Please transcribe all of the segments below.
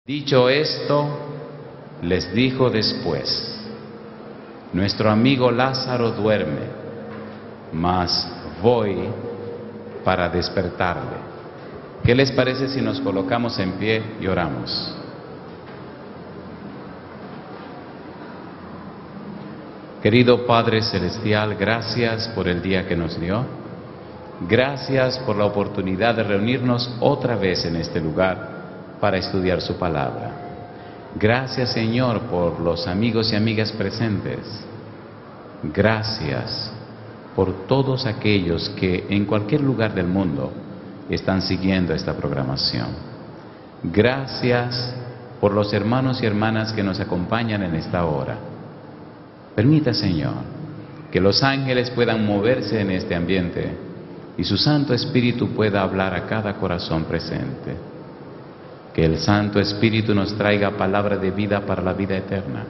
Dicho esto, les dijo después: nuestro amigo Lázaro duerme, mas voy para despertarle. ¿Qué les parece si nos colocamos en pie y oramos? Querido Padre Celestial, gracias por el día que nos dio. Gracias por la oportunidad de reunirnos otra vez en este lugar para estudiar su palabra. Gracias, Señor, por los amigos y amigas presentes. Gracias por todos aquellos que en cualquier lugar del mundo están siguiendo esta programación. Gracias por los hermanos y hermanas que nos acompañan en esta hora. Permita, Señor, que los ángeles puedan moverse en este ambiente y su Santo Espíritu pueda hablar a cada corazón presente. Que el Santo Espíritu nos traiga palabra de vida para la vida eterna.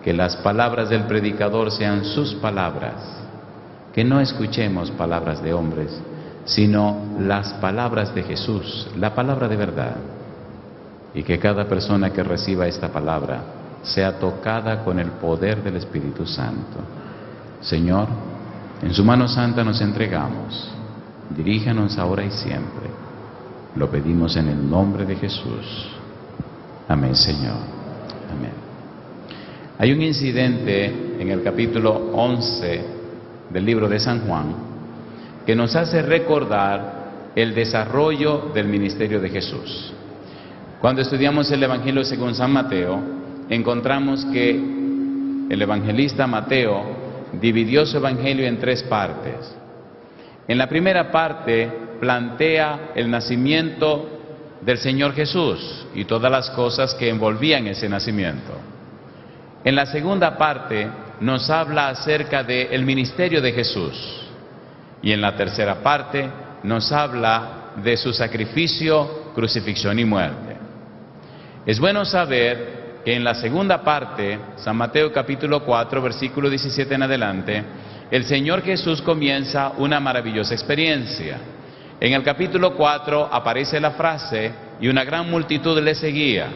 Que las palabras del predicador sean sus palabras. Que no escuchemos palabras de hombres, sino las palabras de Jesús, la palabra de verdad. Y que cada persona que reciba esta palabra sea tocada con el poder del Espíritu Santo. Señor, en su mano santa nos entregamos. Diríjanos ahora y siempre. Lo pedimos en el nombre de Jesús. Amén, Señor. Amén. Hay un incidente en el capítulo 11 del libro de San Juan que nos hace recordar el desarrollo del ministerio de Jesús. Cuando estudiamos el Evangelio según San Mateo, encontramos que el evangelista Mateo dividió su evangelio en tres partes. En la primera parte plantea el nacimiento del Señor Jesús y todas las cosas que envolvían ese nacimiento. En la segunda parte nos habla acerca del ministerio de Jesús. Y en la tercera parte nos habla de su sacrificio, crucifixión y muerte. Es bueno saber que en la segunda parte, San Mateo capítulo 4, versículo 17 en adelante, el Señor Jesús comienza una maravillosa experiencia. En el capítulo 4 aparece la frase: y una gran multitud le seguía.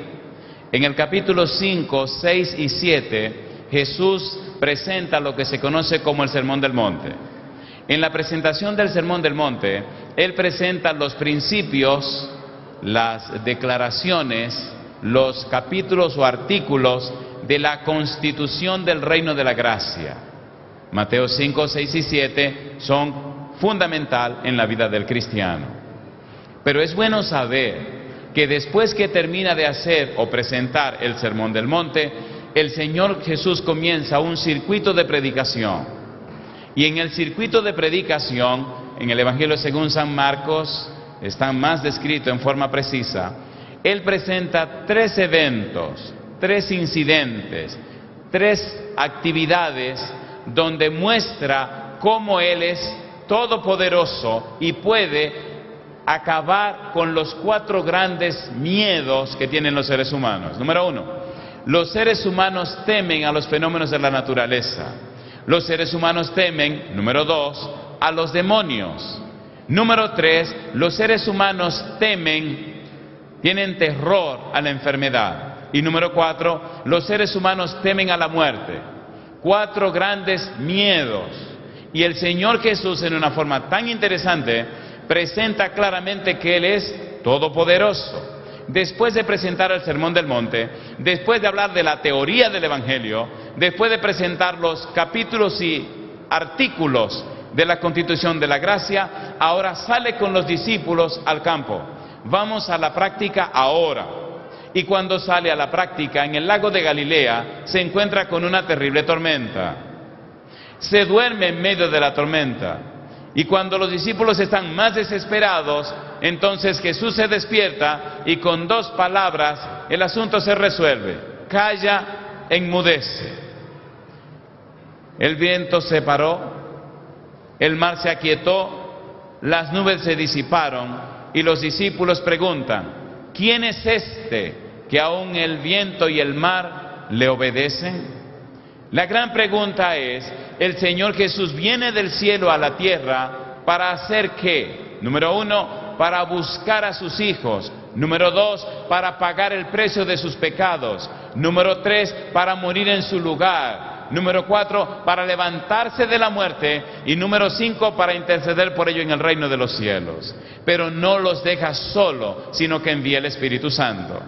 En el capítulo 5, 6 y 7, Jesús presenta lo que se conoce como el Sermón del Monte. En la presentación del Sermón del Monte, Él presenta los principios, las declaraciones, los capítulos o artículos de la constitución del reino de la gracia. Mateo 5, 6 y 7 son fundamental en la vida del cristiano. Pero es bueno saber que después que termina de hacer o presentar el Sermón del Monte, el Señor Jesús comienza un circuito de predicación. Y en el circuito de predicación, en el Evangelio según San Marcos, está más descrito en forma precisa. Él presenta tres eventos, tres incidentes, tres actividades donde muestra cómo Él es todopoderoso y puede acabar con los cuatro grandes miedos que tienen los seres humanos. Número uno, los seres humanos temen a los fenómenos de la naturaleza. Los seres humanos temen, número dos, a los demonios. Número tres, los seres humanos tienen terror a la enfermedad. Y número cuatro, los seres humanos temen a la muerte. Cuatro grandes miedos. Y el Señor Jesús, en una forma tan interesante, presenta claramente que Él es todopoderoso. Después de presentar el Sermón del Monte, después de hablar de la teoría del Evangelio, después de presentar los capítulos y artículos de la Constitución de la Gracia, ahora sale con los discípulos al campo. Vamos a la práctica ahora. Y cuando sale a la práctica en el lago de Galilea, se encuentra con una terrible tormenta. Se duerme en medio de la tormenta. Y cuando los discípulos están más desesperados, entonces Jesús se despierta y con dos palabras el asunto se resuelve: calla, enmudece. El viento se paró, el mar se aquietó, las nubes se disiparon y los discípulos preguntan: ¿quién es este que aún el viento y el mar le obedecen? La gran pregunta es: el Señor Jesús viene del cielo a la tierra ¿para hacer qué? Número uno, para buscar a sus hijos, Número 2, para pagar el precio de sus pecados. Número 3, para morir en su lugar. Número 4, para levantarse de la muerte. Y número 5, para interceder por ello en el reino de los cielos. Pero no los deja solo, sino que envía el Espíritu Santo.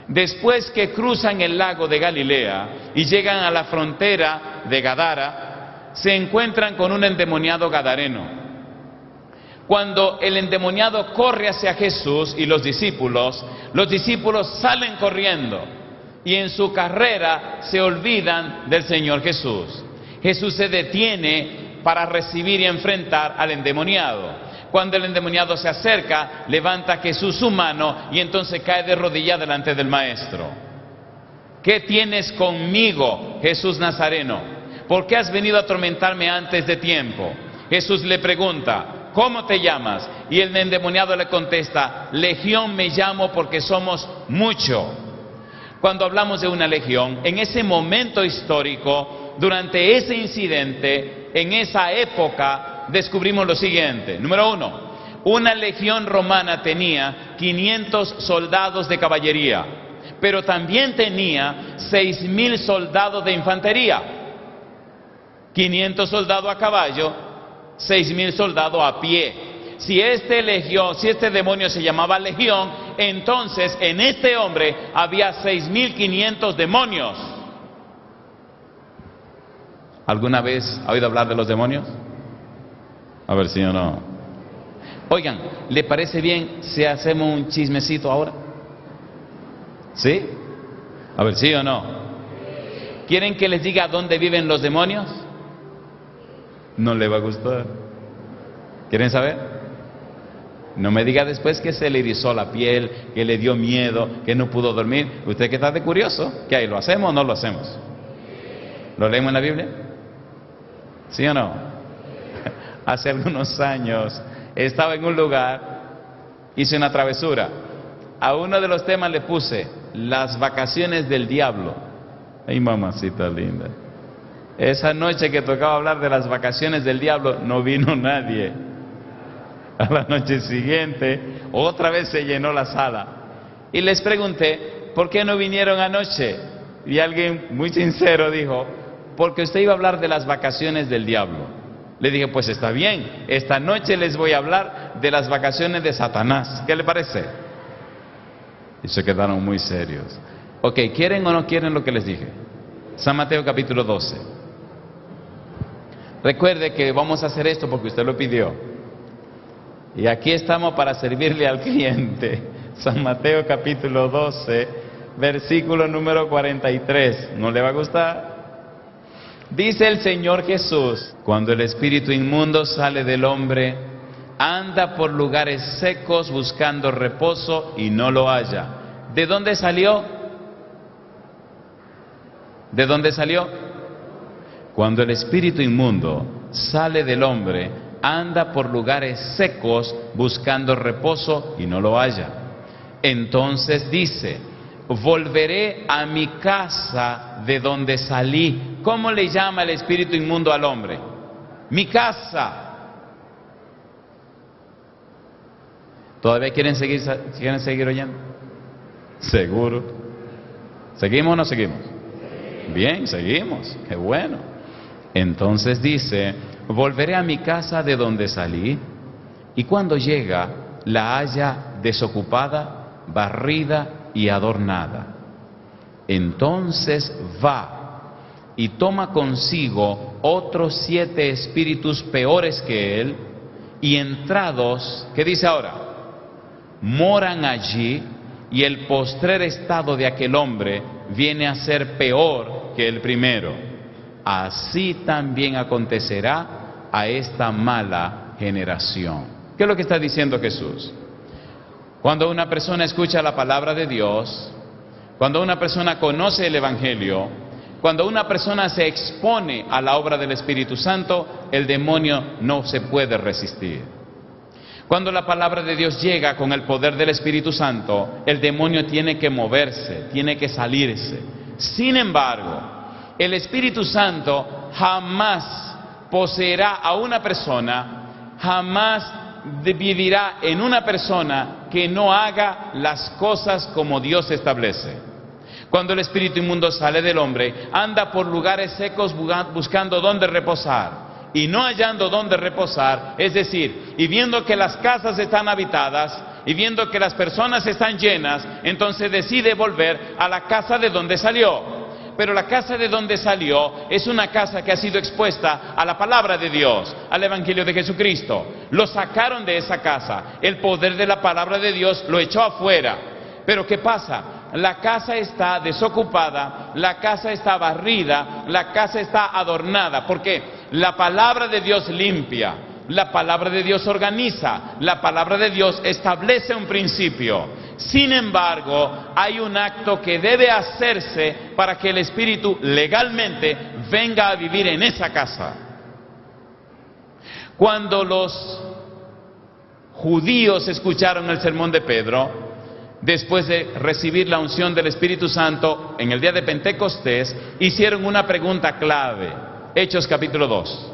Después que cruzan el lago de Galilea y llegan a la frontera de Gadara, se encuentran con un endemoniado gadareno. Cuando el endemoniado corre hacia Jesús y los discípulos salen corriendo y en su carrera se olvidan del Señor Jesús. Jesús se detiene para recibir y enfrentar al endemoniado. Cuando el endemoniado se acerca, levanta a Jesús su mano y entonces cae de rodillas delante del Maestro. ¿Qué tienes conmigo, Jesús Nazareno? ¿Por qué has venido a atormentarme antes de tiempo? Jesús le pregunta, ¿cómo te llamas? Y el endemoniado le contesta, Legión me llamo porque somos mucho. Cuando hablamos de una legión, en ese momento histórico, durante ese incidente, en esa época, descubrimos lo siguiente. Número 1, una legión romana tenía 500 soldados de caballería, pero también tenía 6,000 soldados de infantería. 500 soldados a caballo, 6,000 soldados a pie. Si este demonio se llamaba legión, entonces en este hombre había 6,500 demonios. ¿Alguna vez ha oído hablar de los demonios? A ver si o no. Oigan, ¿le parece bien si hacemos un chismecito ahora? ¿Sí? A ver si o no. ¿Quieren que les diga dónde viven los demonios? No le va a gustar. ¿Quieren saber? No me diga después que se le erizó la piel, que le dio miedo, que no pudo dormir. Usted que está de curioso, ¿qué hay? ¿Lo hacemos o no lo hacemos? ¿Lo leemos en la Biblia? ¿Sí o no? Hace algunos años estaba en un lugar, hice una travesura. A uno de los temas le puse las vacaciones del diablo. Ay, mamacita linda. Esa noche que tocaba hablar de las vacaciones del diablo, no vino nadie. A la noche siguiente, otra vez se llenó la sala. Y les pregunté, ¿por qué no vinieron anoche? Y alguien muy sincero dijo, porque usted iba a hablar de las vacaciones del diablo. Le dije, pues está bien, esta noche les voy a hablar de las vacaciones de Satanás. ¿Qué le parece? Y se quedaron muy serios. Ok, ¿quieren o no quieren lo que les dije? San Mateo capítulo 12. Recuerde que vamos a hacer esto porque usted lo pidió. Y aquí estamos para servirle al cliente. San Mateo capítulo 12, versículo número 43. ¿No le va a gustar? Dice el Señor Jesús, cuando el espíritu inmundo sale del hombre, anda por lugares secos buscando reposo y no lo halla. ¿De dónde salió? ¿De dónde salió? Cuando el espíritu inmundo sale del hombre, anda por lugares secos buscando reposo y no lo halla. Entonces dice, volveré a mi casa de donde salí. ¿Cómo le llama el espíritu inmundo al hombre? Mi casa. ¿Todavía quieren seguir oyendo? ¿Seguro? ¿Seguimos o no seguimos? Bien, seguimos. Qué bueno. Entonces dice, volveré a mi casa de donde salí, y cuando llega, la halla desocupada, barrida y adornada. Entonces va y toma consigo otros 7 espíritus peores que él, y entrados, ¿qué dice ahora? Moran allí, y el postrer estado de aquel hombre viene a ser peor que el primero. Así también acontecerá a esta mala generación. ¿Qué es lo que está diciendo Jesús? Cuando una persona escucha la palabra de Dios, cuando una persona conoce el Evangelio, cuando una persona se expone a la obra del Espíritu Santo, el demonio no se puede resistir. Cuando la palabra de Dios llega con el poder del Espíritu Santo, el demonio tiene que moverse, tiene que salirse. Sin embargo, el Espíritu Santo jamás poseerá a una persona, jamás dividirá en una persona que no haga las cosas como Dios establece. Cuando el espíritu inmundo sale del hombre, anda por lugares secos buscando dónde reposar. Y no hallando dónde reposar, es decir, y viendo que las casas están habitadas, y viendo que las personas están llenas, entonces decide volver a la casa de donde salió. Pero la casa de donde salió es una casa que ha sido expuesta a la palabra de Dios, al Evangelio de Jesucristo. Lo sacaron de esa casa, el poder de la palabra de Dios lo echó afuera. Pero ¿qué pasa? La casa está desocupada, la casa está barrida, la casa está adornada. ¿Por qué? La palabra de Dios limpia, la palabra de Dios organiza, la palabra de Dios establece un principio. Sin embargo, hay un acto que debe hacerse para que el Espíritu legalmente venga a vivir en esa casa. Cuando los judíos escucharon el sermón de Pedro, después de recibir la unción del Espíritu Santo en el día de Pentecostés, hicieron una pregunta clave. Hechos capítulo 2.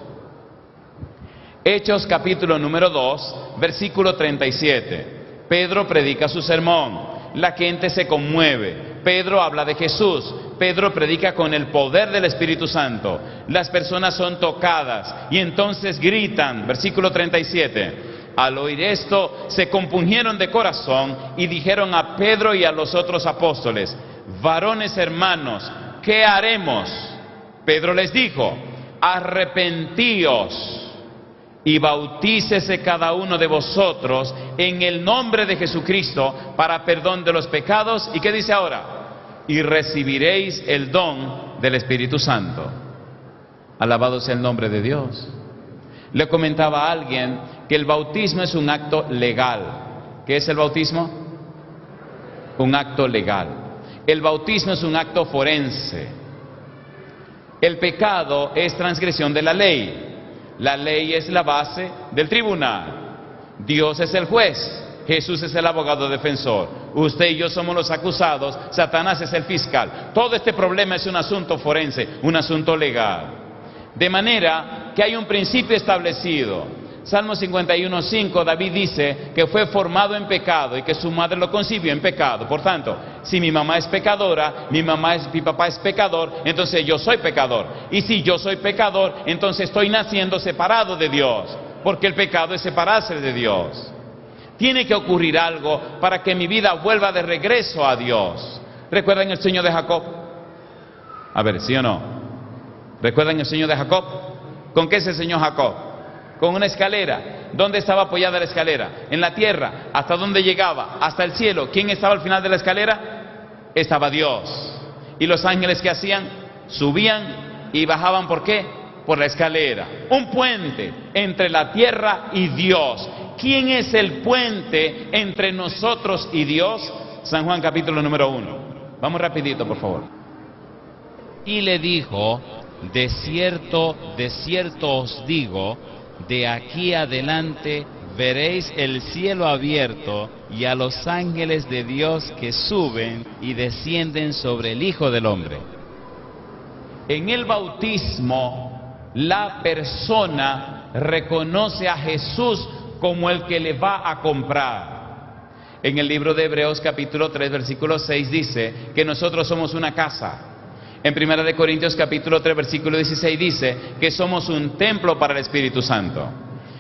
Hechos capítulo número 2, versículo 37. Pedro predica su sermón, la gente se conmueve, Pedro habla de Jesús, Pedro predica con el poder del Espíritu Santo, las personas son tocadas y entonces gritan, versículo 37. Al oír esto, se compungieron de corazón y dijeron a Pedro y a los otros apóstoles: varones hermanos, ¿qué haremos? Pedro les dijo: arrepentíos y bautícese cada uno de vosotros en el nombre de Jesucristo para perdón de los pecados. ¿Y qué dice ahora? Y recibiréis el don del Espíritu Santo. Alabado sea el nombre de Dios. Le comentaba a alguien que el bautismo es un acto legal. ¿Qué es el bautismo? Un acto legal. El bautismo es un acto forense. El pecado es transgresión de la ley. La ley es la base del tribunal. Dios es el juez. Jesús es el abogado defensor. Usted y yo somos los acusados. Satanás es el fiscal. Todo este problema es un asunto forense, un asunto legal. De manera que hay un principio establecido. Salmo 51:5, David dice que fue formado en pecado y que su madre lo concibió en pecado. Por tanto, si mi mamá es pecadora, mi papá es pecador, entonces yo soy pecador. Y si yo soy pecador, entonces estoy naciendo separado de Dios, porque el pecado es separarse de Dios. Tiene que ocurrir algo para que mi vida vuelva de regreso a Dios. ¿Recuerdan el sueño de Jacob? A ver, ¿sí o no? ¿Recuerdan el sueño de Jacob? ¿Con qué se enseñó Jacob? Con una escalera. ¿Dónde estaba apoyada la escalera? En la tierra. ¿Hasta dónde llegaba? Hasta el cielo. ¿Quién estaba al final de la escalera? Estaba Dios. ¿Y los ángeles qué hacían? Subían y bajaban. ¿Por qué? Por la escalera. Un puente entre la tierra y Dios. ¿Quién es el puente entre nosotros y Dios? San Juan capítulo número 1. Vamos rapidito, por favor. Y le dijo: de cierto os digo, de aquí adelante veréis el cielo abierto y a los ángeles de Dios que suben y descienden sobre el Hijo del Hombre. En el bautismo, la persona reconoce a Jesús como el que le va a comprar. En el libro de Hebreos capítulo 3 versículo 6 dice que nosotros somos una casa. En 1 de Corintios capítulo 3 versículo 16 dice que somos un templo para el Espíritu Santo.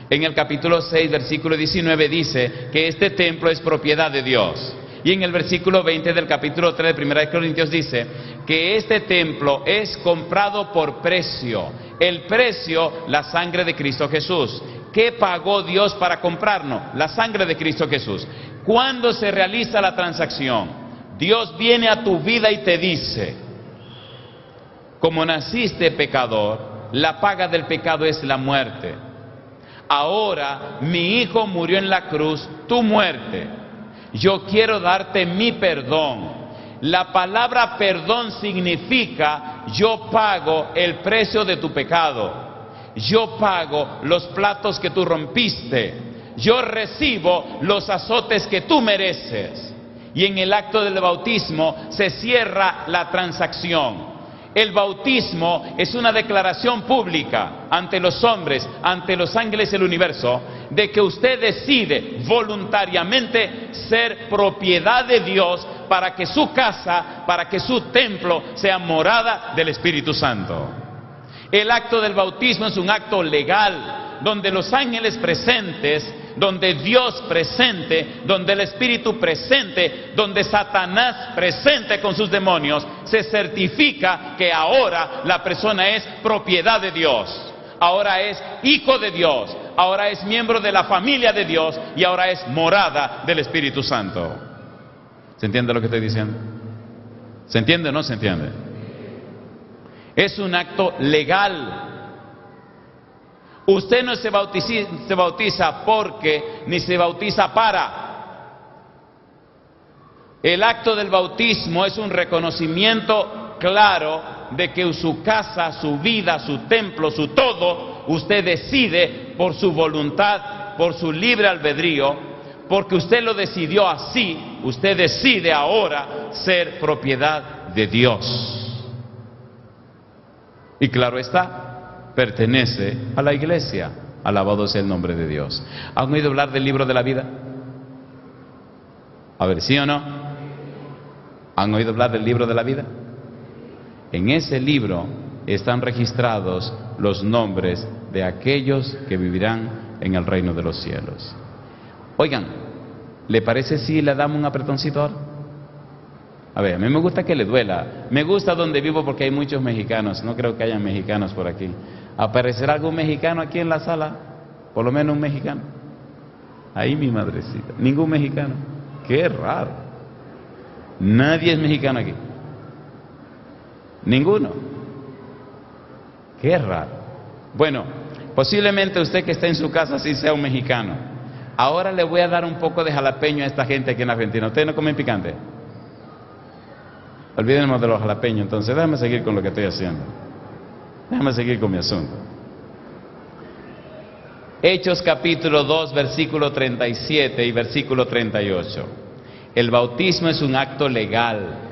En el capítulo 6 versículo 19 dice que este templo es propiedad de Dios. Y en el versículo 20 del capítulo 3 de 1 de Corintios dice que este templo es comprado por precio. El precio, la sangre de Cristo Jesús. ¿Qué pagó Dios para comprarnos? La sangre de Cristo Jesús. ¿Cuándo se realiza la transacción? Dios viene a tu vida y te dice: como naciste pecador, la paga del pecado es la muerte. Ahora mi hijo murió en la cruz, tu muerte. Yo quiero darte mi perdón. La palabra perdón significa: yo pago el precio de tu pecado. Yo pago los platos que tú rompiste. Yo recibo los azotes que tú mereces. Y en el acto del bautismo se cierra la transacción. El bautismo es una declaración pública ante los hombres, ante los ángeles del universo, de que usted decide voluntariamente ser propiedad de Dios para que su casa, para que su templo sea morada del Espíritu Santo. El acto del bautismo es un acto legal, donde los ángeles presentes, donde Dios presente, donde el Espíritu presente, donde Satanás presente con sus demonios, se certifica que ahora la persona es propiedad de Dios, ahora es hijo de Dios, ahora es miembro de la familia de Dios y ahora es morada del Espíritu Santo. ¿Se entiende lo que estoy diciendo? ¿Se entiende o no se entiende? Es un acto legal. Usted no se bautiza porque, ni se bautiza para. El acto del bautismo es un reconocimiento claro de que su casa, su vida, su templo, su todo, usted decide por su voluntad, por su libre albedrío, porque usted lo decidió así, usted decide ahora ser propiedad de Dios. Y claro está, pertenece a la iglesia. Alabado sea el nombre de Dios. ¿Han oído hablar del libro de la vida? A ver, ¿sí o no? ¿Han oído hablar del libro de la vida? En ese libro están registrados los nombres de aquellos que vivirán en el reino de los cielos. Oigan, ¿le parece si le damos un apretoncito ahora? A ver, a mí me gusta que le duela. Me gusta donde vivo porque hay muchos mexicanos. No creo que haya mexicanos por aquí. ¿Aparecerá algún mexicano aquí en la sala? Por lo menos un mexicano. Ahí mi madrecita. Ningún mexicano. Qué raro. Nadie es mexicano aquí. Ninguno. Qué raro. Bueno, posiblemente usted que está en su casa sí sea un mexicano. Ahora le voy a dar un poco de jalapeño a esta gente aquí en Argentina. ¿Ustedes no comen picante? Olvídenos de los jalapeños. Entonces déjame seguir con lo que estoy haciendo. Déjame seguir con mi asunto. Hechos capítulo 2, versículo 37 y versículo 38. El bautismo es un acto legal.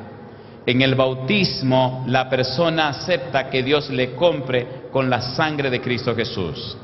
En el bautismo la persona acepta que Dios le compre con la sangre de Cristo Jesús.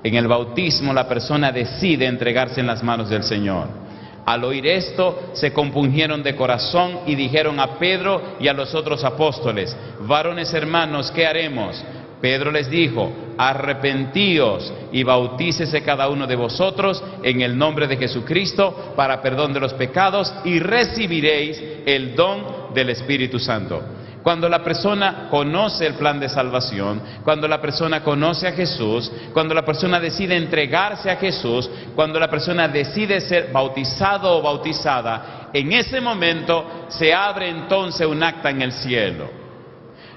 En el bautismo la persona decide entregarse en las manos del Señor. Al oír esto, se compungieron de corazón y dijeron a Pedro y a los otros apóstoles: varones hermanos, ¿qué haremos? Pedro les dijo: arrepentíos y bautícese cada uno de vosotros en el nombre de Jesucristo para perdón de los pecados y recibiréis el don del Espíritu Santo. Cuando la persona conoce el plan de salvación, cuando la persona conoce a Jesús, cuando la persona decide entregarse a Jesús, cuando la persona decide ser bautizado o bautizada, en ese momento se abre entonces un acta en el cielo.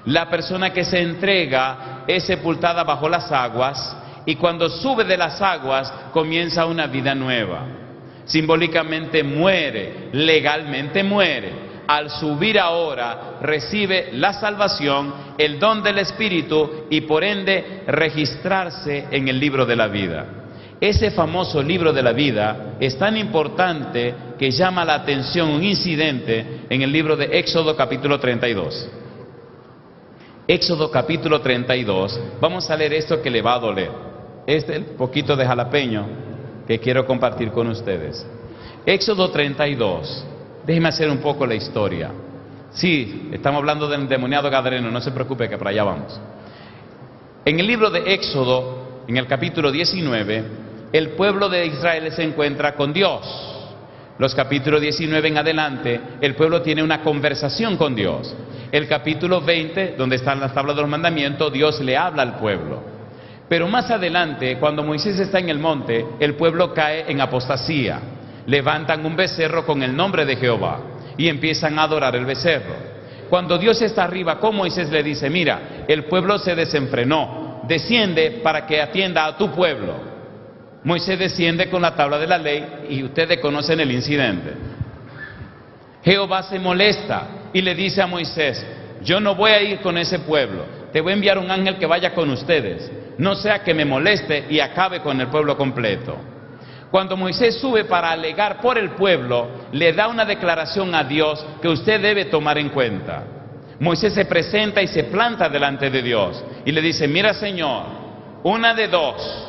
La persona que se entrega es sepultada bajo las aguas y cuando sube de las aguas comienza una vida nueva. Simbólicamente muere, legalmente muere. Al subir ahora recibe la salvación, el don del Espíritu y por ende registrarse en el libro de la vida. Ese famoso libro de la vida es tan importante que llama la atención un incidente en el libro de Éxodo capítulo 32. Éxodo capítulo 32, vamos a leer esto que le va a doler. Este es el poquito de jalapeño que quiero compartir con ustedes. Éxodo 32. Déjeme hacer un poco la historia. Sí, estamos hablando del endemoniado gadareno, no se preocupe que para allá vamos. En el libro de Éxodo, en el capítulo 19, el pueblo de Israel se encuentra con Dios. Los capítulos 19 en adelante, el pueblo tiene una conversación con Dios. El capítulo 20, donde están las tablas de los mandamientos, Dios le habla al pueblo. Pero más adelante, cuando Moisés está en el monte, el pueblo cae en apostasía. Levantan un becerro con el nombre de Jehová y empiezan a adorar el becerro. Cuando Dios está arriba con Moisés le dice: mira, el pueblo se desenfrenó, desciende para que atienda a tu pueblo. Moisés desciende con la tabla de la ley y ustedes conocen el incidente. Jehová se molesta y le dice a Moisés: yo no voy a ir con ese pueblo, te voy a enviar un ángel que vaya con ustedes, no sea que me moleste y acabe con el pueblo completo. Cuando Moisés sube para alegar por el pueblo, le da una declaración a Dios que usted debe tomar en cuenta. Moisés se presenta y se planta delante de Dios y le dice: mira, Señor, una de dos,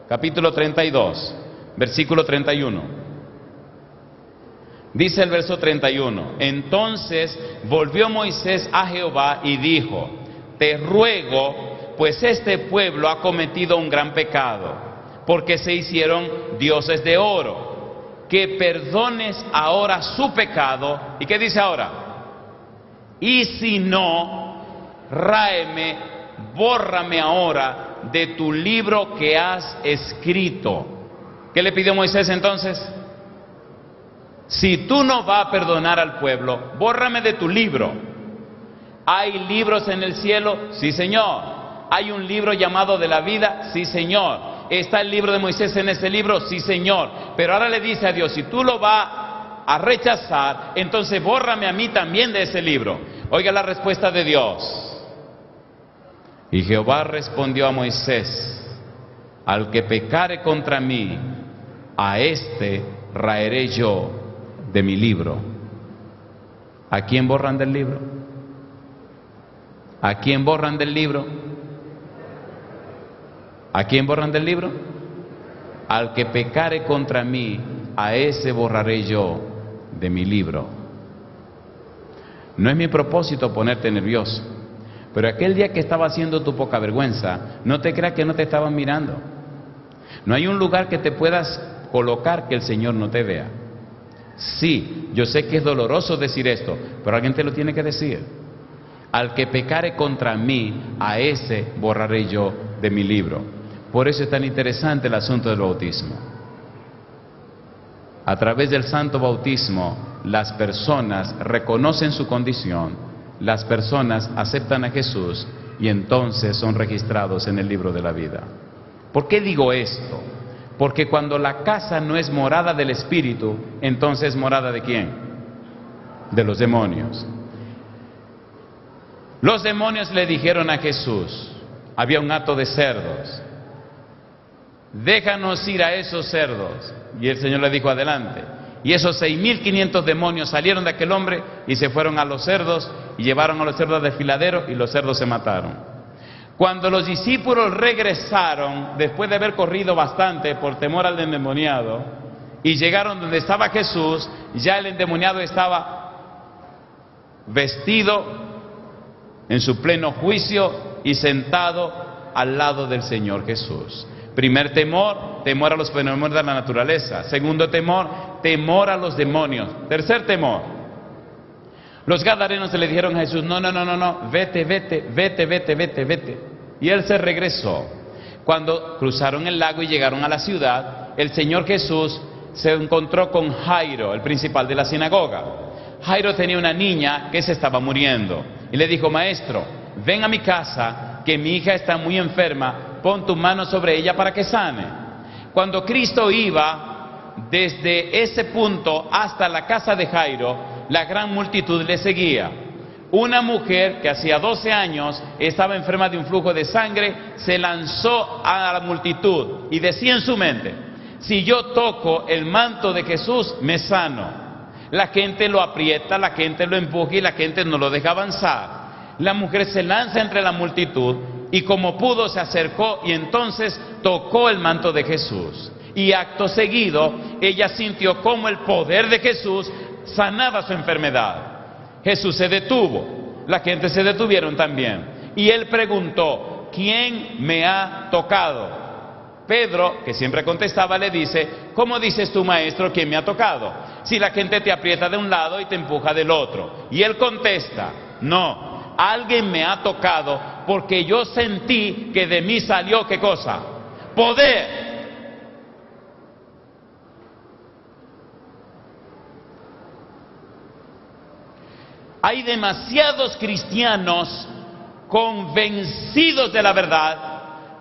capítulo 32, versículo 31. Dice el verso 31, entonces volvió Moisés a Jehová y dijo, te ruego, pues este pueblo ha cometido un gran pecado, porque se hicieron dioses de oro, que perdones ahora su pecado. ¿Y qué dice ahora? Y si no, ráeme, bórrame ahora de tu libro que has escrito. ¿Qué le pidió Moisés entonces? Si tú no vas a perdonar al pueblo, bórrame de tu libro. ¿Hay libros en el cielo? Sí, Señor. ¿Hay un libro llamado de la vida? Sí, Señor. ¿Está el libro de Moisés en ese libro? Sí, Señor. Pero ahora le dice a Dios, si tú lo vas a rechazar, entonces bórrame a mí también de ese libro. Oiga la respuesta de Dios. Y Jehová respondió a Moisés, al que pecare contra mí, a éste raeré yo de mi libro. ¿A quién borran del libro? ¿A quién borran del libro? ¿A quién borran del libro? Al que pecare contra mí, a ese borraré yo de mi libro. No es mi propósito ponerte nervioso, pero aquel día que estaba haciendo tu poca vergüenza, no te creas que no te estaban mirando. No hay un lugar que te puedas colocar que el Señor no te vea. Sí, yo sé que es doloroso decir esto, pero alguien te lo tiene que decir. Al que pecare contra mí, a ese borraré yo de mi libro. Por eso es tan interesante el asunto del bautismo. A través del santo bautismo, las personas reconocen su condición, las personas aceptan a Jesús y entonces son registrados en el libro de la vida. ¿Por qué digo esto? Porque cuando la casa no es morada del Espíritu, entonces morada ¿de quién? De los demonios. Los demonios le dijeron a Jesús, había un hato de cerdos, déjanos ir a esos cerdos. Y el Señor le dijo, adelante. Y esos 6.500 demonios salieron de aquel hombre y se fueron a los cerdos y llevaron a los cerdos al desfiladero y los cerdos se mataron. Cuando los discípulos regresaron, después de haber corrido bastante por temor al endemoniado, y llegaron donde estaba Jesús, ya el endemoniado estaba vestido en su pleno juicio y sentado al lado del Señor Jesús. Primer temor, temor a los fenómenos de la naturaleza. Segundo temor, temor a los demonios. Tercer temor, los gadarenos le dijeron a Jesús, no, vete. Y él se regresó. Cuando cruzaron el lago y llegaron a la ciudad, el Señor Jesús se encontró con Jairo, el principal de la sinagoga. Jairo tenía una niña que se estaba muriendo y le dijo, maestro, ven a mi casa, que mi hija está muy enferma, pon tu mano sobre ella para que sane. Cuando Cristo iba desde ese punto hasta la casa de Jairo, la gran multitud le seguía. Una mujer que hacía 12 años estaba enferma de un flujo de sangre, se lanzó a la multitud y decía en su mente, si yo toco el manto de Jesús, me sano. La gente lo aprieta, la gente lo empuja y la gente no lo deja avanzar. La mujer se lanza entre la multitud y como pudo se acercó y entonces tocó el manto de Jesús. Y acto seguido, ella sintió como el poder de Jesús sanaba su enfermedad. Jesús se detuvo, la gente se detuvieron también. Y él preguntó, ¿quién me ha tocado? Pedro, que siempre contestaba, le dice, ¿cómo dices tú, maestro, quién me ha tocado? Si la gente te aprieta de un lado y te empuja del otro. Y él contesta, no, alguien me ha tocado porque yo sentí que de mí salió, ¿qué cosa? Poder. Hay demasiados cristianos convencidos de la verdad,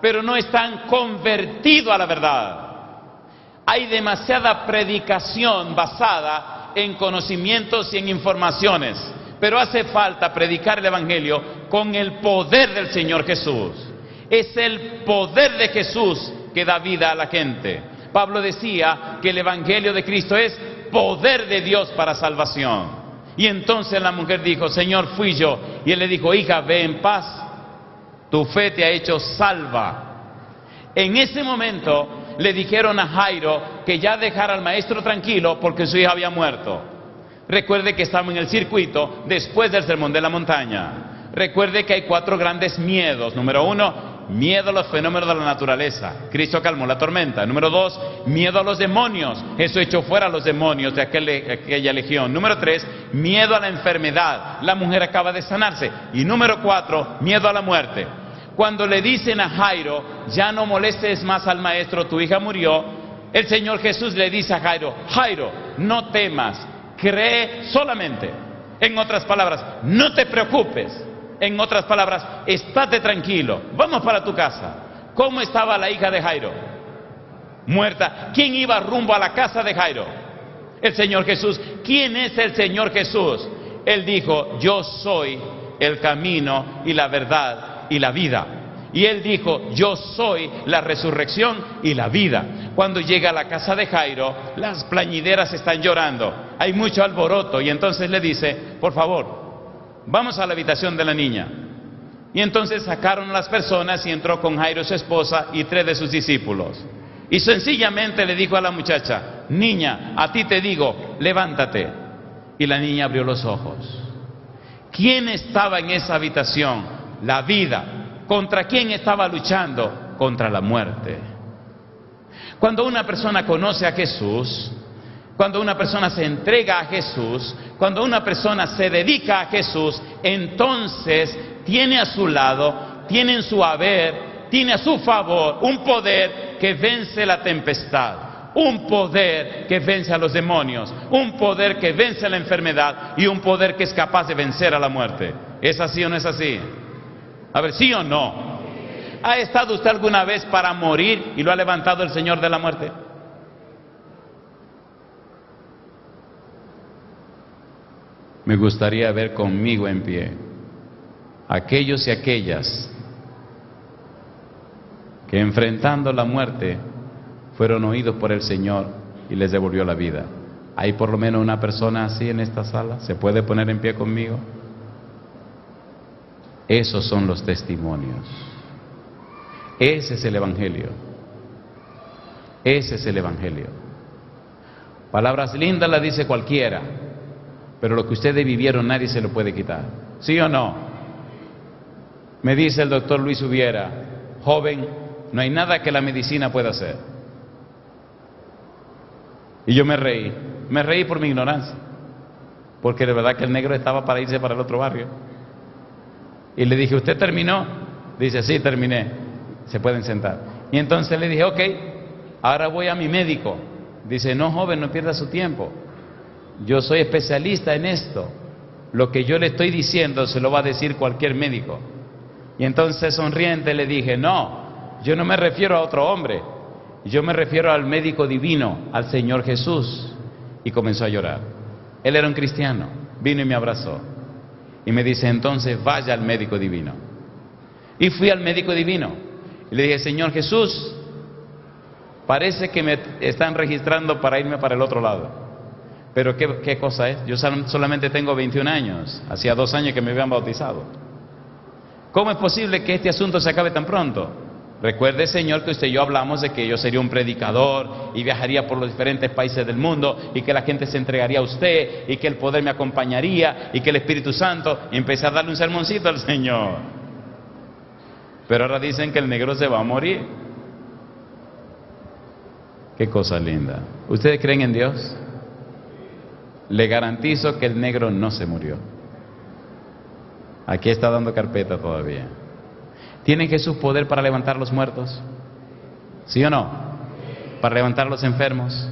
pero no están convertidos a la verdad. Hay demasiada predicación basada en conocimientos y en informaciones, pero hace falta predicar el Evangelio con el poder del Señor Jesús. Es el poder de Jesús que da vida a la gente. Pablo decía que el Evangelio de Cristo es poder de Dios para salvación. Y entonces la mujer dijo, Señor, fui yo. Y él le dijo, hija, ve en paz, tu fe te ha hecho salva. En ese momento le dijeron a Jairo que ya dejara al maestro tranquilo porque su hija había muerto. Recuerde que estamos en el circuito después del Sermón de la Montaña. Recuerde que hay 4 grandes miedos. Número 1, miedo a los fenómenos de la naturaleza. Cristo calmó la tormenta. Número 2, miedo a los demonios. Jesús echó fuera a los demonios de aquella legión. Número 3, miedo a la enfermedad. La mujer acaba de sanarse. Y número 4, miedo a la muerte. Cuando le dicen a Jairo, ya no molestes más al maestro, tu hija murió, el Señor Jesús le dice a Jairo, Jairo, no temas, cree solamente. En otras palabras, no te preocupes. En otras palabras, estate tranquilo, vamos para tu casa. ¿Cómo estaba la hija de Jairo? Muerta. ¿Quién iba rumbo a la casa de Jairo? El Señor Jesús. ¿Quién es el Señor Jesús? Él dijo, yo soy el camino y la verdad y la vida. Y Él dijo, yo soy la resurrección y la vida. Cuando llega a la casa de Jairo, las plañideras están llorando, hay mucho alboroto, y entonces le dice, por favor, vamos a la habitación de la niña. Y entonces sacaron a las personas y entró con Jairo su esposa y 3 de sus discípulos. Y sencillamente le dijo a la muchacha, niña, a ti te digo, levántate. Y la niña abrió los ojos. ¿Quién estaba en esa habitación? La vida. ¿Contra quién estaba luchando? Contra la muerte. Cuando una persona conoce a Jesús, cuando una persona se entrega a Jesús, cuando una persona se dedica a Jesús, entonces tiene a su lado, tiene en su haber, tiene a su favor un poder que vence la tempestad, un poder que vence a los demonios, un poder que vence la enfermedad y un poder que es capaz de vencer a la muerte. ¿Es así o no es así? A ver, ¿sí o no? ¿Ha estado usted alguna vez para morir y lo ha levantado el Señor de la muerte? Me gustaría ver conmigo en pie aquellos y aquellas que enfrentando la muerte fueron oídos por el Señor y les devolvió la vida. ¿Hay por lo menos una persona así en esta sala? ¿Se puede poner en pie conmigo? Esos son los testimonios. Ese es el Evangelio. Ese es el Evangelio. Palabras lindas las dice cualquiera, pero lo que ustedes vivieron nadie se lo puede quitar. ¿Sí o no? Me dice el doctor Luis Ubiera, joven, no hay nada que la medicina pueda hacer. Y yo me reí por mi ignorancia, porque de verdad que el negro estaba para irse para el otro barrio. Y le dije, ¿usted terminó? Dice, sí, terminé. Se pueden sentar. Y entonces le dije, ok, ahora voy a mi médico. Dice, no, joven, no pierda su tiempo. Yo soy especialista en esto. Lo que yo le estoy diciendo se lo va a decir cualquier médico. Y entonces sonriente le dije, no, yo no me refiero a otro hombre. Yo me refiero al médico divino, al Señor Jesús. Y comenzó a llorar. Él era un cristiano. Vino y me abrazó. Y me dice, entonces vaya al médico divino. Y fui al médico divino. Y le dije, Señor Jesús, parece que me están registrando para irme para el otro lado. Pero ¿qué cosa es? Yo solamente tengo 21 años. Hacía 2 años que me habían bautizado. ¿Cómo es posible que este asunto se acabe tan pronto? Recuerde, Señor, que usted y yo hablamos de que yo sería un predicador y viajaría por los diferentes países del mundo y que la gente se entregaría a usted y que el poder me acompañaría y que el Espíritu Santo. Y empecé a darle un sermoncito al Señor. Pero ahora dicen que el negro se va a morir. Qué cosa linda. ¿Ustedes creen en Dios? Le garantizo que el negro no se murió. Aquí está dando carpeta todavía. ¿Tiene Jesús poder para levantar a los muertos? ¿Sí o no? ¿Para levantar a los enfermos?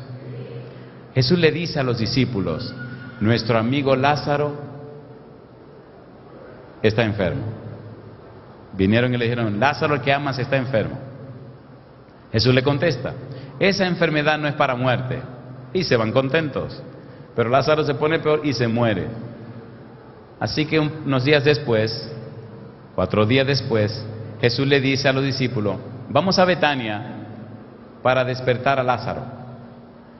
Jesús le dice a los discípulos, nuestro amigo Lázaro está enfermo. Vinieron y le dijeron, Lázaro, el que amas, está enfermo. Jesús le contesta, esa enfermedad no es para muerte. Y se van contentos. Pero Lázaro se pone peor y se muere. Así que unos días después, 4 días después, Jesús le dice a los discípulos, vamos a Betania para despertar a Lázaro.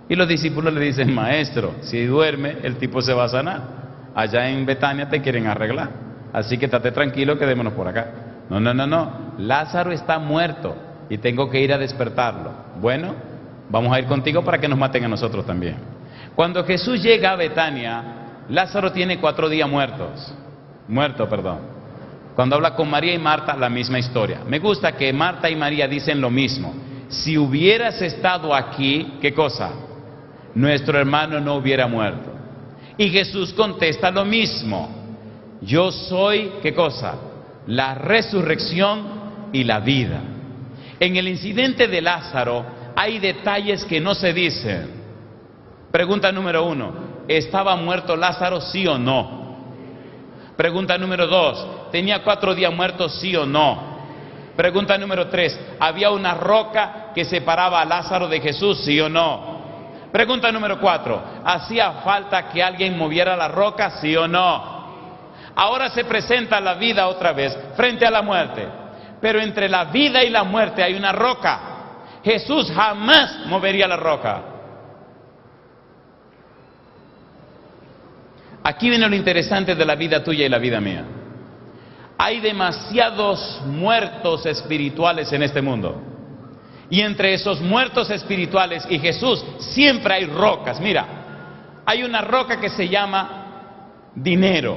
Y los discípulos le dicen, maestro, si duerme, el tipo se va a sanar. Allá en Betania te quieren arreglar. Así que estate tranquilo, quedémonos por acá. No, Lázaro está muerto. y tengo que ir a despertarlo. Bueno, vamos a ir contigo para que nos maten a nosotros también. Cuando Jesús llega a Betania, Lázaro tiene 4 días muerto. Cuando habla con María y Marta, la misma historia. Me gusta que Marta y María dicen lo mismo. Si hubieras estado aquí, ¿qué cosa? Nuestro hermano no hubiera muerto. Y Jesús contesta lo mismo. Yo soy, ¿qué cosa? La resurrección y la vida. En el incidente de Lázaro hay detalles que no se dicen. Pregunta número 1, ¿estaba muerto Lázaro, sí o no? Pregunta número 2, ¿tenía 4 días muerto, sí o no? Pregunta número 3, ¿había una roca que separaba a Lázaro de Jesús, sí o no? Pregunta número 4, ¿hacía falta que alguien moviera la roca, sí o no? Ahora se presenta la vida otra vez frente a la muerte, pero entre la vida y la muerte hay una roca. Jesús jamás movería la roca. Aquí viene lo interesante de la vida tuya y la vida mía. Hay demasiados muertos espirituales en este mundo. Y entre esos muertos espirituales y Jesús siempre hay rocas. Mira, hay una roca que se llama dinero.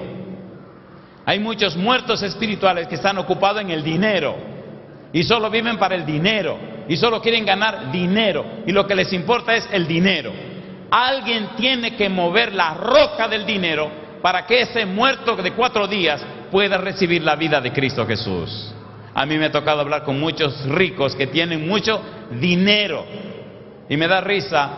Hay muchos muertos espirituales que están ocupados en el dinero. Y solo viven para el dinero. Y solo quieren ganar dinero. Y lo que les importa es el dinero. Alguien tiene que mover la roca del dinero para que ese muerto de 4 días pueda recibir la vida de Cristo Jesús. A mí me ha tocado hablar con muchos ricos que tienen mucho dinero. Y me da risa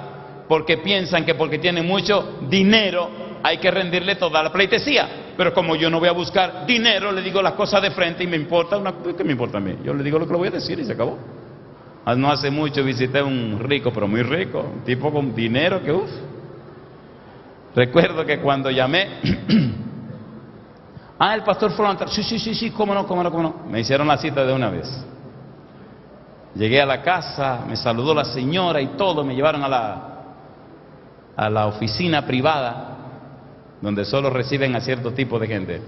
porque piensan que porque tienen mucho dinero hay que rendirle toda la pleitesía. Pero como yo no voy a buscar dinero, le digo las cosas de frente y me importa ¿qué me importa a mí? Yo le digo lo que le voy a decir y se acabó. No hace mucho visité a un rico, pero muy rico, un tipo con dinero que recuerdo que cuando llamé, el pastor Fulano, sí, cómo no. Me hicieron la cita de una vez. Llegué a la casa, me saludó la señora y todo, me llevaron a la oficina privada, donde solo reciben a cierto tipo de gente.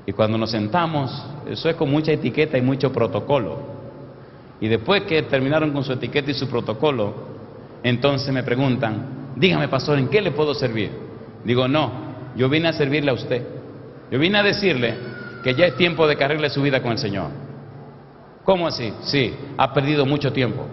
Y cuando nos sentamos, eso es con mucha etiqueta y mucho protocolo. Y después que terminaron con su etiqueta y su protocolo, entonces me preguntan, dígame pastor, ¿en qué le puedo servir? Digo, no, yo vine a servirle a usted. Yo vine a decirle que ya es tiempo de que arregle su vida con el Señor. ¿Cómo así? Sí, ha perdido mucho tiempo.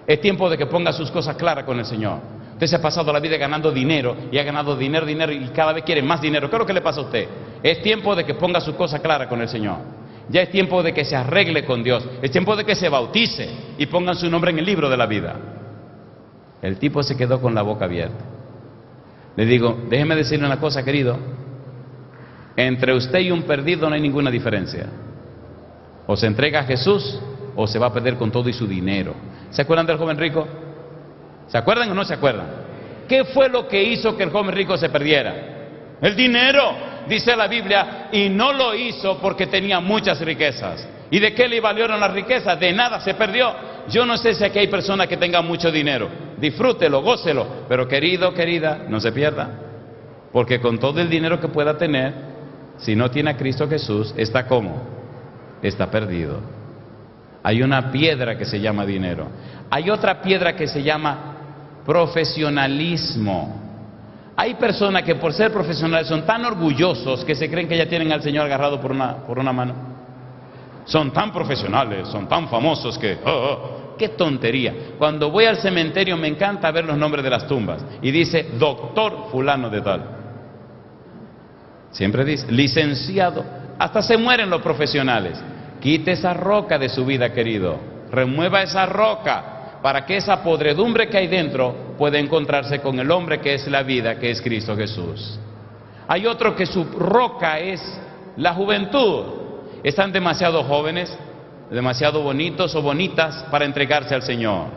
Es tiempo de que ponga sus cosas claras con el Señor. Usted se ha pasado la vida ganando dinero y ha ganado dinero y cada vez quiere más dinero. ¿Qué es lo que le pasa a usted? Es tiempo de que ponga sus cosas claras con el Señor. Ya es tiempo de que se arregle con Dios. Es tiempo de que se bautice y pongan su nombre en el libro de la vida. El tipo se quedó con la boca abierta. Le digo, déjeme decirle una cosa, querido. Entre usted y un perdido no hay ninguna diferencia. O se entrega a Jesús o se va a perder con todo y su dinero. ¿Se acuerdan del joven rico? ¿Se acuerdan o no se acuerdan? ¿Qué fue lo que hizo que el joven rico se perdiera? El dinero. Dice la Biblia, y no lo hizo porque tenía muchas riquezas. ¿Y de qué le valieron las riquezas? De nada, se perdió. Yo no sé si aquí hay personas que tengan mucho dinero. Disfrútelo, gócelo. Pero querido, querida, no se pierda. Porque con todo el dinero que pueda tener, si no tiene a Cristo Jesús, ¿está cómo? Está perdido. Hay una piedra que se llama dinero. Hay otra piedra que se llama profesionalismo. Hay personas que por ser profesionales son tan orgullosos que se creen que ya tienen al Señor agarrado por una mano. Son tan profesionales, son tan famosos que... ¡qué tontería! Cuando voy al cementerio me encanta ver los nombres de las tumbas. Y dice, doctor fulano de tal. Siempre dice, licenciado. Hasta se mueren los profesionales. Quite esa roca de su vida, querido. Remueva esa roca para que esa podredumbre que hay dentro pueda encontrarse con el hombre que es la vida, que es Cristo Jesús. Hay otro que su roca es la juventud. Están demasiado jóvenes, demasiado bonitos o bonitas para entregarse al Señor.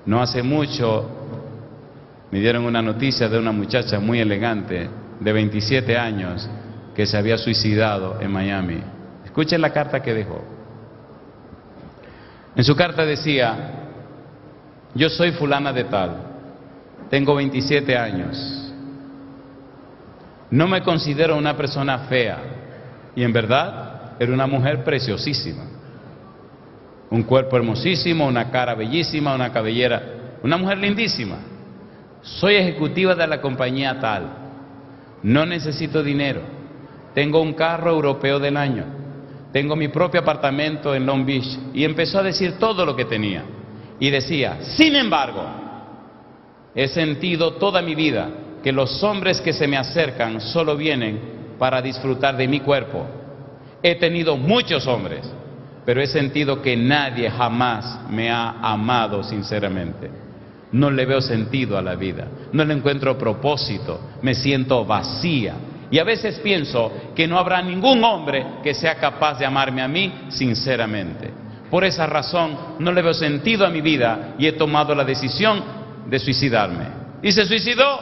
No hace mucho me dieron una noticia de una muchacha muy elegante de 27 años que se había suicidado en Miami. Escuchen la carta que dejó. En su carta decía, yo soy fulana de tal, tengo 27 años, no me considero una persona fea, y en verdad era una mujer preciosísima. Un cuerpo hermosísimo, una cara bellísima, una cabellera, una mujer lindísima. Soy ejecutiva de la compañía tal. No necesito dinero. Tengo un carro europeo del año. Tengo mi propio apartamento en Long Beach. Y empezó a decir todo lo que tenía. Y decía, sin embargo, he sentido toda mi vida que los hombres que se me acercan solo vienen para disfrutar de mi cuerpo. He tenido muchos hombres, pero he sentido que nadie jamás me ha amado sinceramente. No le veo sentido a la vida, no le encuentro propósito, me siento vacía. Y a veces pienso que no habrá ningún hombre que sea capaz de amarme a mí sinceramente. Por esa razón no le veo sentido a mi vida y he tomado la decisión de suicidarme. Y se suicidó.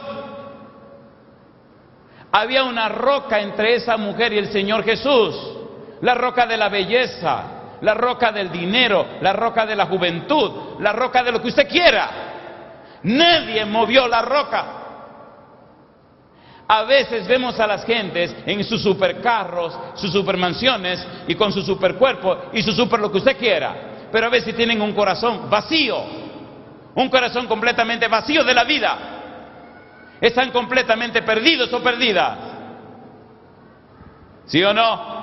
Había una roca entre esa mujer y el Señor Jesús, la roca de la belleza, la roca del dinero, la roca de la juventud, la roca de lo que usted quiera. Nadie movió la roca. A veces vemos a las gentes en sus supercarros, sus supermansiones y con su supercuerpo y su super lo que usted quiera, pero a veces tienen un corazón vacío, un corazón completamente vacío de la vida. Están completamente perdidos o perdidas. ¿Sí o no?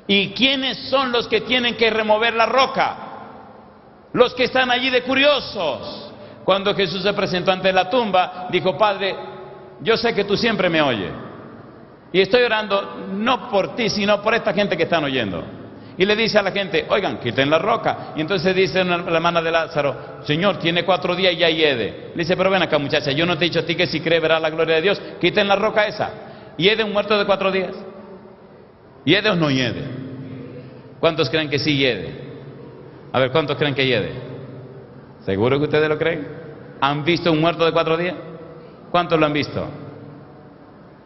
¿Y quiénes son los que tienen que remover la roca? Los que están allí de curiosos. Cuando Jesús se presentó ante la tumba, dijo, Padre, yo sé que tú siempre me oyes. Y estoy orando no por ti, sino por esta gente que están oyendo. Y le dice a la gente, oigan, quiten la roca. Y entonces dice la hermana de Lázaro, Señor, tiene 4 días y ya hiede. Le dice, pero ven acá muchacha, yo no te he dicho a ti que si crees verás la gloria de Dios. Quiten la roca esa. ¿Hiede un muerto de 4 días? ¿Hiede o no hiede? ¿Cuántos creen que sí hiede? A ver, ¿cuántos creen que hiede? ¿Seguro que ustedes lo creen? ¿Han visto un muerto de 4 días? ¿Cuántos lo han visto?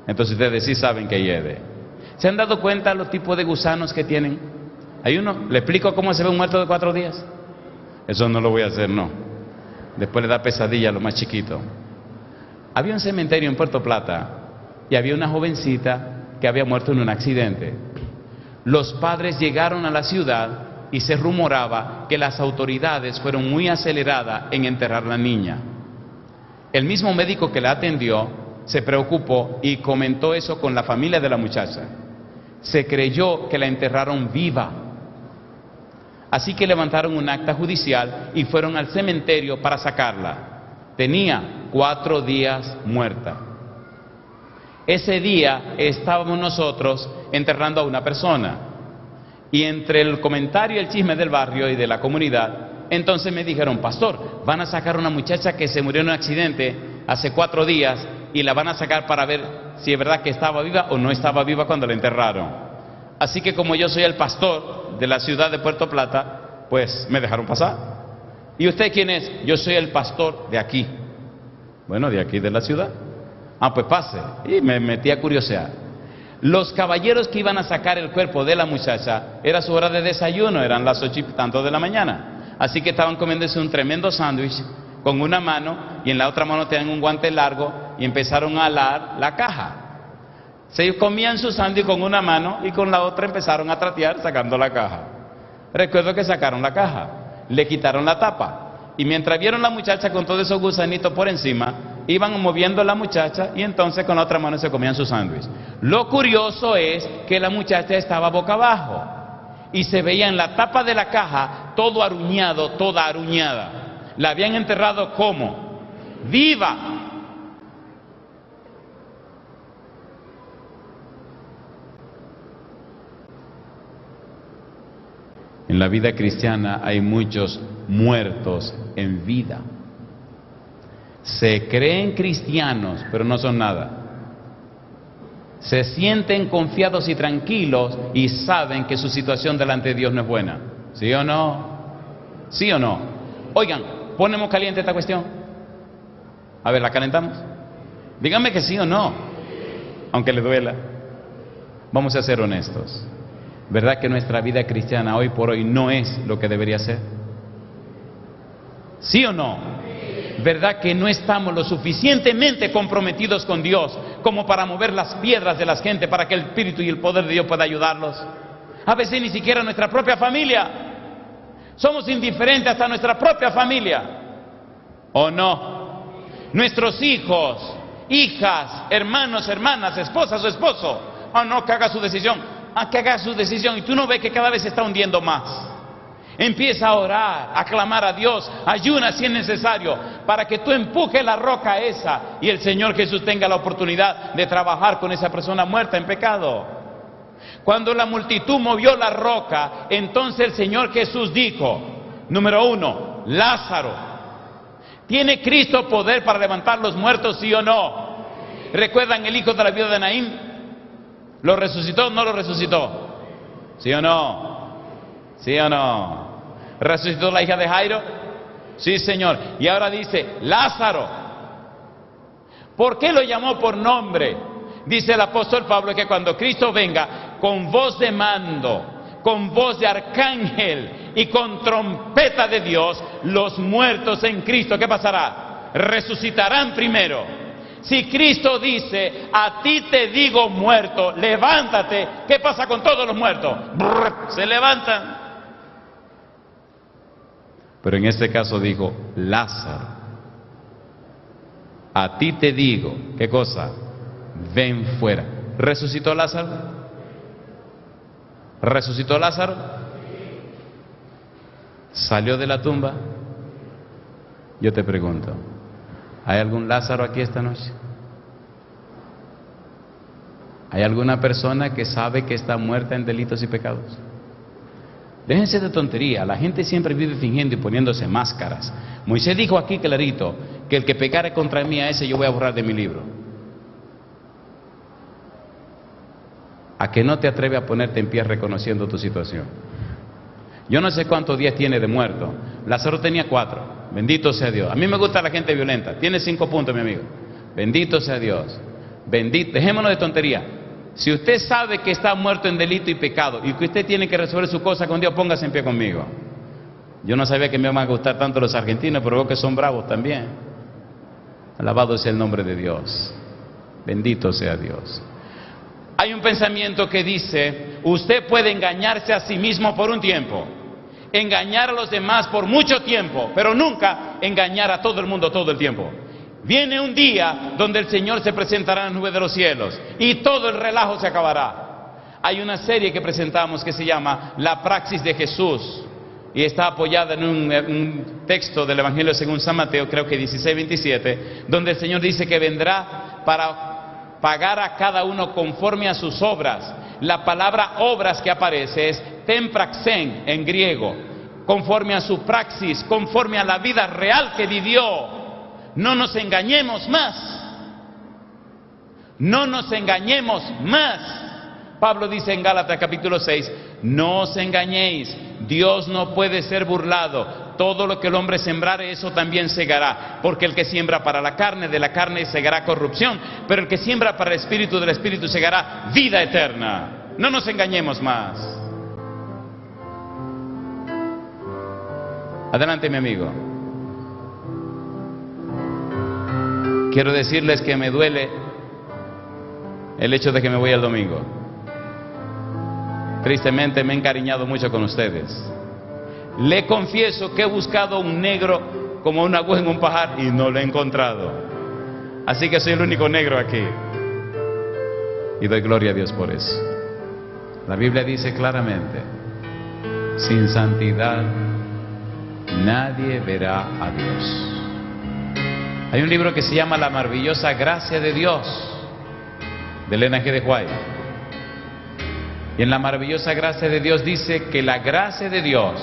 Entonces ustedes sí saben que hiede. ¿Se han dado cuenta los tipos de gusanos que tienen? Hay uno, ¿le explico cómo se ve un muerto de 4 días? Eso no lo voy a hacer, no. Después le da pesadilla a lo más chiquito. Había un cementerio en Puerto Plata y había una jovencita que había muerto en un accidente. Los padres llegaron a la ciudad y se rumoraba que las autoridades fueron muy aceleradas en enterrar a la niña. El mismo médico que la atendió se preocupó y comentó eso con la familia de la muchacha. Se creyó que la enterraron viva. Así que levantaron un acta judicial y fueron al cementerio para sacarla. Tenía 4 días muerta. Ese día estábamos nosotros enterrando a una persona. Y entre el comentario y el chisme del barrio y de la comunidad, entonces me dijeron, pastor, van a sacar a una muchacha que se murió en un accidente hace 4 días y la van a sacar para ver si es verdad que estaba viva o no estaba viva cuando la enterraron. Así que como yo soy el pastor de la ciudad de Puerto Plata, pues me dejaron pasar. ¿Y usted quién es? Yo soy el pastor de aquí. Bueno, de aquí de la ciudad. Ah, pues pase. Y me metí a curiosear. Los caballeros que iban a sacar el cuerpo de la muchacha, era su hora de desayuno, eran las 8 y tanto de la mañana. Así que estaban comiéndose un tremendo sándwich con una mano y en la otra mano tenían un guante largo y empezaron a alar la caja. Se comían su sándwich con una mano y con la otra empezaron a tratear sacando la caja. Recuerdo que sacaron la caja, le quitaron la tapa y mientras vieron la muchacha con todos esos gusanitos por encima, iban moviendo a la muchacha y entonces con la otra mano se comían su sándwich. Lo curioso es que la muchacha estaba boca abajo y se veía en la tapa de la caja todo aruñado, toda aruñada. La habían enterrado como viva. En la vida cristiana hay muchos muertos en vida. Se creen cristianos, pero no son nada. Se sienten confiados y tranquilos y saben que su situación delante de Dios no es buena. ¿Sí o no? ¿Sí o no? Oigan, ¿ponemos caliente esta cuestión? A ver, ¿la calentamos? Díganme que sí o no, aunque le duela. Vamos a ser honestos. ¿Verdad que nuestra vida cristiana hoy por hoy no es lo que debería ser? ¿Sí o no? ¿Verdad que no estamos lo suficientemente comprometidos con Dios como para mover las piedras de la gente para que el Espíritu y el poder de Dios pueda ayudarlos? A veces ni siquiera nuestra propia familia. Somos indiferentes hasta nuestra propia familia. ¿O no? Nuestros hijos, hijas, hermanos, hermanas, esposas o esposo. Oh, no, que haga su decisión. Que haga su decisión. Y tú no ves que cada vez se está hundiendo más. Empieza a orar, a clamar a Dios, ayuna si es necesario, para que tú empujes la roca esa y el Señor Jesús tenga la oportunidad de trabajar con esa persona muerta en pecado. Cuando la multitud movió la roca, entonces el Señor Jesús dijo, número 1, Lázaro, ¿tiene Cristo poder para levantar los muertos, sí o no? ¿Recuerdan el hijo de la viuda de Naín? ¿Lo resucitó o no lo resucitó? ¿Sí o no? ¿Sí o no? ¿Resucitó la hija de Jairo? Sí, Señor. Y ahora dice, Lázaro. ¿Por qué lo llamó por nombre? Dice el apóstol Pablo que cuando Cristo venga con voz de mando, con voz de arcángel y con trompeta de Dios, los muertos en Cristo, ¿qué pasará? Resucitarán primero. Si Cristo dice, a ti te digo muerto, levántate, ¿qué pasa con todos los muertos? Se levantan. Pero en este caso dijo, Lázaro, a ti te digo, ¿qué cosa? Ven fuera. ¿Resucitó Lázaro? ¿Resucitó Lázaro? ¿Salió de la tumba? Yo te pregunto, ¿hay algún Lázaro aquí esta noche? ¿Hay alguna persona que sabe que está muerta en delitos y pecados? Déjense de tontería, la gente siempre vive fingiendo y poniéndose máscaras. Moisés dijo aquí clarito, que el que pecare contra mí, a ese yo voy a borrar de mi libro. ¿A que no te atreves a ponerte en pie reconociendo tu situación? Yo no sé cuántos días tiene de muerto. Lázaro tenía 4, bendito sea Dios. A mí me gusta la gente violenta, tiene 5 puntos mi amigo. Bendito sea Dios. Dejémonos de tontería. Si usted sabe que está muerto en delito y pecado y que usted tiene que resolver su cosa con Dios, póngase en pie conmigo. Yo no sabía que me iban a gustar tanto los argentinos, pero veo que son bravos también. Alabado sea el nombre de Dios. Bendito sea Dios. Hay un pensamiento que dice, usted puede engañarse a sí mismo por un tiempo, engañar a los demás por mucho tiempo, pero nunca engañar a todo el mundo todo el tiempo. Viene un día donde el Señor se presentará en la nube de los cielos y todo el relajo se acabará. Hay una serie que presentamos que se llama La Praxis de Jesús y está apoyada en un texto del Evangelio según San Mateo, creo que 16:27, donde el Señor dice que vendrá para pagar a cada uno conforme a sus obras. La palabra obras que aparece es tempraxen en griego, conforme a su praxis, conforme a la vida real que vivió. No nos engañemos más. No nos engañemos más. Pablo dice en Gálatas capítulo 6, no os engañéis, Dios no puede ser burlado. Todo lo que el hombre sembrare, eso también segará. Porque el que siembra para la carne, de la carne segará corrupción. Pero el que siembra para el espíritu, del espíritu segará vida eterna. No nos engañemos más. Adelante, mi amigo. Quiero decirles que me duele el hecho de que me voy el domingo. Tristemente me he encariñado mucho con ustedes. Le confieso que he buscado un negro como una aguja en un pajar y no lo he encontrado. Así que soy el único negro aquí. Y doy gloria a Dios por eso. La Biblia dice claramente, sin santidad nadie verá a Dios. Hay un libro que se llama La maravillosa gracia de Dios, de Elena G. de White. Y en la maravillosa gracia de Dios dice que la gracia de Dios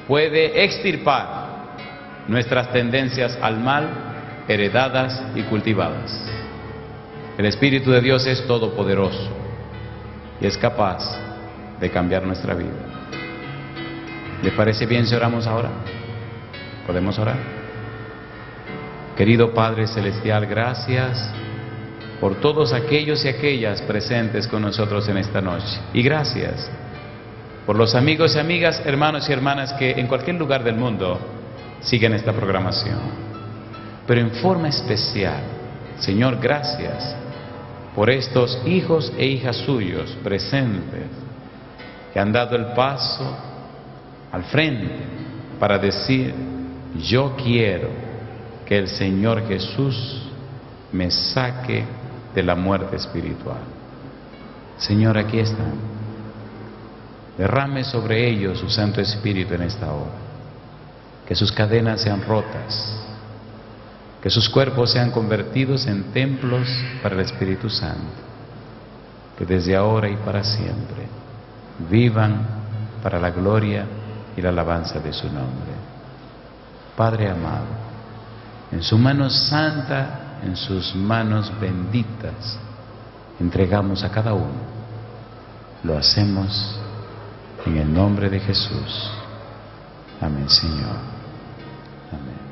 puede extirpar nuestras tendencias al mal, heredadas y cultivadas. El Espíritu de Dios es todopoderoso y es capaz de cambiar nuestra vida. ¿Les parece bien si oramos ahora? ¿Podemos orar? Querido Padre Celestial, gracias por todos aquellos y aquellas presentes con nosotros en esta noche. Y gracias por los amigos y amigas, hermanos y hermanas que en cualquier lugar del mundo siguen esta programación. Pero en forma especial, Señor, gracias por estos hijos e hijas suyos presentes que han dado el paso al frente para decir: yo quiero que el Señor Jesús me saque de la muerte espiritual. Señor, aquí están. Derrame sobre ellos su Santo Espíritu en esta hora. Que sus cadenas sean rotas, que sus cuerpos sean convertidos en templos para el Espíritu Santo, que desde ahora y para siempre vivan para la gloria y la alabanza de su nombre. Padre amado, en su mano santa, en sus manos benditas, entregamos a cada uno. Lo hacemos en el nombre de Jesús. Amén, Señor. Amén.